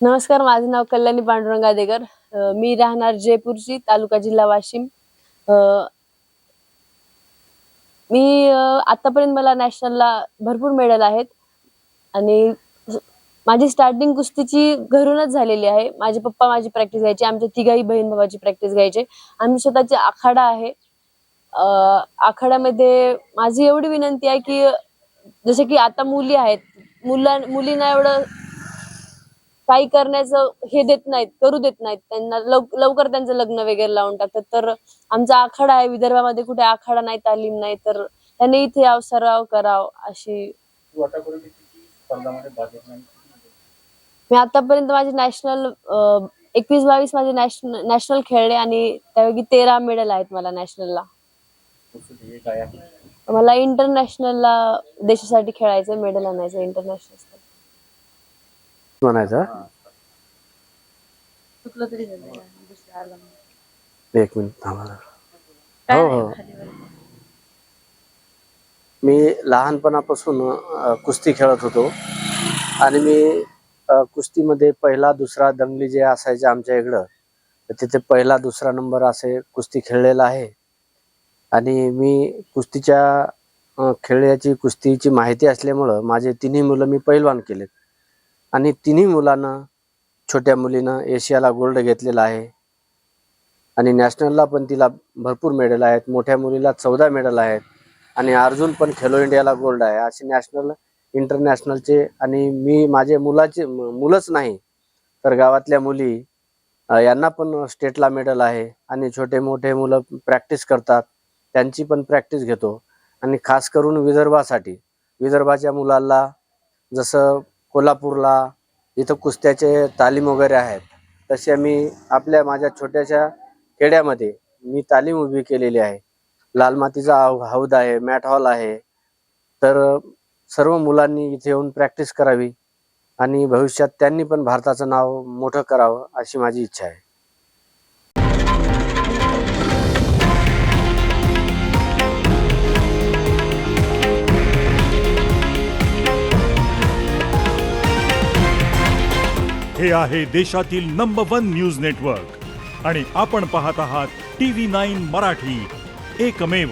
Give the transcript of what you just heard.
नमस्कार, माझे नाव कल्याणी पांडुरंग आदेकर. मी राहणार जयपूरची, तालुका जिल्हा वाशिम. अ, मी आतापर्यंत मला नॅशनलला भरपूर मेडल आहेत आणि माझी स्टार्टिंग कुस्तीची घरूनच झालेली आहे. माझे पप्पा माझी प्रॅक्टिस घ्यायचे, आमच्या तिघाही बहीण भावाची प्रॅक्टिस घ्यायचे. आम्ही स्वतःचे आखाडा आहे. अ, आखाड्यामध्ये माझी एवढी विनंती आहे की जसे की आता मुली आहेत, मुलींना एवढं काही करण्याचं हे देत नाहीत, करू देत नाहीत. त्यांना लवकर त्यांचं लग्न वगैरे लावून टाकतात. तर आमचा आखाडा आहे, विदर्भामध्ये कुठे आखाडा नाही, तालीम नाही, तर त्यांनी इथे यावं, सराव करावं अशी. मी आतापर्यंत माझे नॅशनल 21-22 माझे नॅशनल खेळले आणि त्यापैकी 13 मेडल आहेत मला नॅशनलला. मला इंटरनॅशनलला देशासाठी खेळायचं, मेडल आणायचं इंटरनॅशनल म्हणायचं. चुकलं तरी झालं. एक मिनिट थांबा. हो. मी लहानपणापासून कुस्ती खेळत होतो आणि मी कुस्तीमध्ये पहिला दुसरा दंगली जे असायचे आमच्या इकडं, तर तिथे पहिला दुसरा नंबर असे कुस्ती खेळलेला आहे. आणि मी कुस्तीची माहिती असल्यामुळं माझे तिन्ही मुलं मी पैलवान केलेत आणि तिन्ही मुलांना, छोट्या मुलीनं एशियाला गोल्ड घेतलेला आहे आणि नॅशनलला पण तिला भरपूर मेडल आहेत. मोठ्या मुलीला 14 मेडल आहेत आणि अर्जुन पण खेलो इंडियाला गोल्ड आहे. असे नॅशनल, इंटरनॅशनलचे. आणि मी माझे मुलंच नाही तर गावातल्या मुली यांना पण स्टेटला मेडल आहे आणि छोटे मोठे मुलं प्रॅक्टिस करतात, त्यांची पण प्रॅक्टिस घेतो. आणि खास करून विदर्भाच्या मुलांना, जसं कोल्हापूरला इथं कुस्त्याचे तालीम वगैरे आहेत, तसे मी माझ्या छोट्याशा खेड्यामध्ये मी तालीम उभी केलेली आहे. लाल मातीचा हौद आहे, मॅट हॉल आहे. तर सर्व मुलांनी इथे येऊन प्रॅक्टिस करावी आणि भविष्यात त्यांनी पण भारताचं नाव मोठं करावं अशी माझी इच्छा आहे. हे आहे देशातील नंबर 1 न्यूज नेटवर्क आणि आपण पाहत आहात TV9 मराठी, एकमेव.